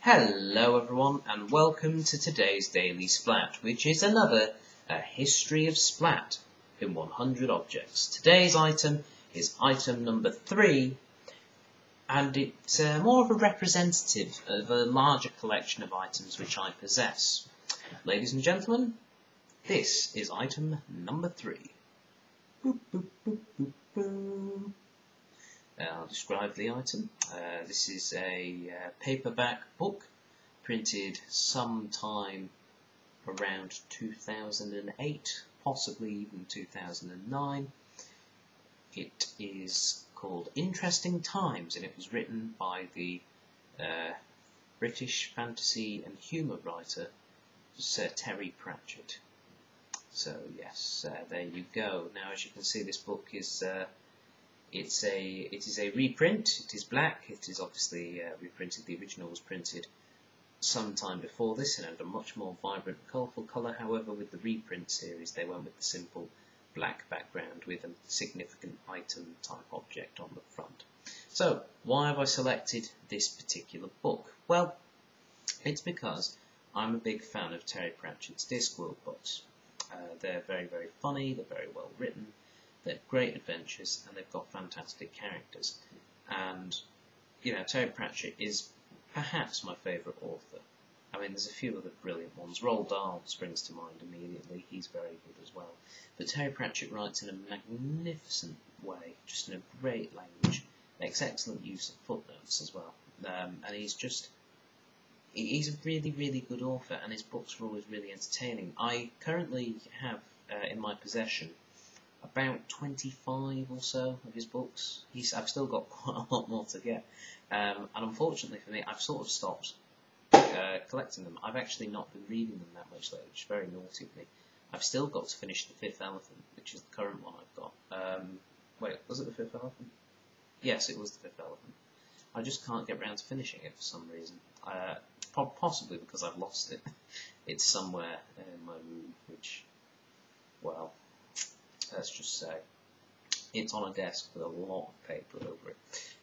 Hello everyone and welcome to today's Daily Splat, which is another history of Splat in 100 objects. Today's item is item number 3 and it's more of a representative of a larger collection of items which I possess. Ladies and gentlemen, this is item number 3. Boop, boop, boop, boop, boop. I'll describe the item. This is a paperback book printed sometime around 2008, possibly even 2009. It is called Interesting Times and it was written by the British fantasy and humour writer Sir Terry Pratchett. So yes, there you go. Now as you can see, this book is it is a reprint. It is black. It is obviously reprinted. The original was printed sometime before this and had a much more vibrant, colourful colour. However, with the reprint series, they went with the simple black background with a significant item type object on the front. So, why have I selected this particular book? Well, it's because I'm a big fan of Terry Pratchett's Discworld books. They're very, very funny. They're very well written. They're great adventures, and they've got fantastic characters. And, you know, Terry Pratchett is perhaps my favourite author. I mean, there's a few other brilliant ones. Roald Dahl springs to mind immediately. He's very good as well. But Terry Pratchett writes in a magnificent way, just in a great language. Makes excellent use of footnotes as well. And he's a really, really good author, and his books are always really entertaining. I currently have in my possession about 25 or so of his books. I've still got quite a lot more to get, and unfortunately for me, I've sort of stopped collecting them. I've actually not been reading them that much lately, which is very naughty of me. I've still got to finish The Fifth Elephant, which is the current one I've got. Wait, was it The Fifth Elephant? Yes, it was The Fifth Elephant. I just can't get round to finishing it for some reason. Possibly because I've lost it. It's somewhere in my room, which, well, let's just say it's on a desk with a lot of paper over it.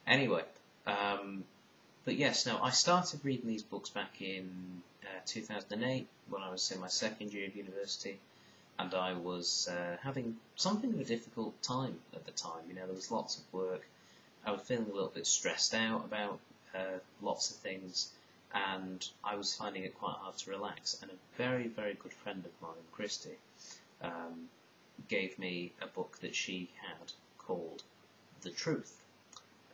Anyway, but yes, now I started reading these books back in 2008 when I was in my second year of university, and I was having something of a difficult time at the time. You know, there was lots of work. I was feeling a little bit stressed out about lots of things, and I was finding it quite hard to relax. And a very, very good friend of mine, Christy, gave me a book that she had called The Truth,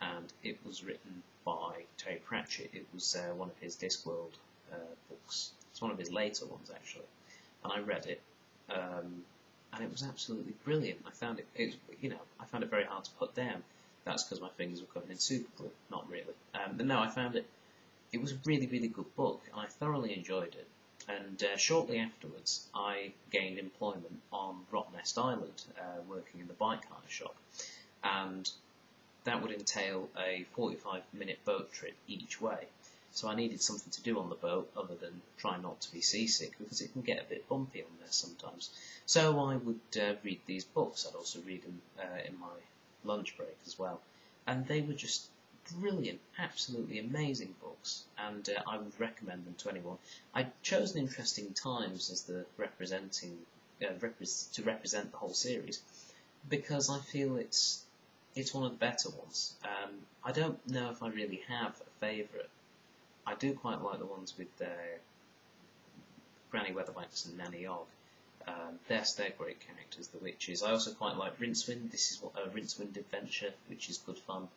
and it was written by Terry Pratchett. It was one of his Discworld books. It's one of his later ones, actually, and I read it, and it was absolutely brilliant. I found it I found it very hard to put down. That's because my fingers were covered in super glue. Not really, but no, I found it. It was a really, really good book, and I thoroughly enjoyed it. And shortly afterwards, I gained employment on Rottnest Island, working in the bike hire shop. And that would entail a 45-minute boat trip each way. So I needed something to do on the boat other than try not to be seasick, because it can get a bit bumpy on there sometimes. So I would read these books. I'd also read them in my lunch break as well. And they were just brilliant, absolutely amazing books, and I would recommend them to anyone. I chose Interesting Times as the to represent the whole series because I feel it's one of the better ones. I don't know if I really have a favourite. I do quite like the ones with Granny Weatherwax and Nanny Ogg. They're great characters, the witches. I also quite like Rincewind. This is a Rincewind adventure, which is good fun.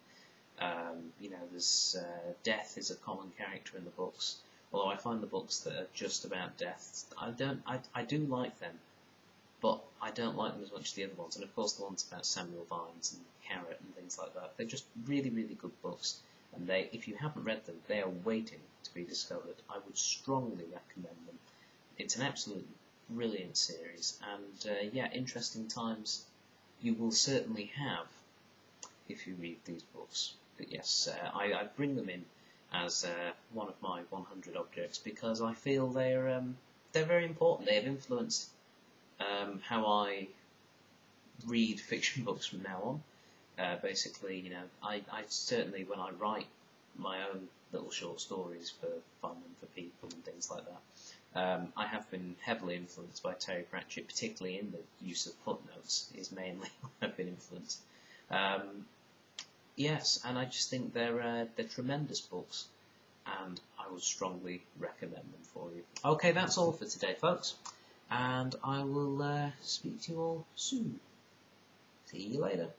You know, there's death is a common character in the books. Although I find the books that are just about death, I do like them, but I don't like them as much as the other ones. And of course, the ones about Samuel Vines and Carrot and things like that. They're just really, really good books. And if you haven't read them, they are waiting to be discovered. I would strongly recommend them. It's an absolutely brilliant series, and yeah, Interesting Times you will certainly have if you read these books. But yes, I bring them in as one of my 100 objects because I feel they're very important. They have influenced how I read fiction books from now on. Basically, you know, I certainly, when I write my own little short stories for fun and for people and things like that. I have been heavily influenced by Terry Pratchett, particularly in the use of footnotes, is mainly what I've been influenced. Yes, and I just think they're tremendous books, and I would strongly recommend them for you. Okay, that's all for today, folks, and I will speak to you all soon. See you later.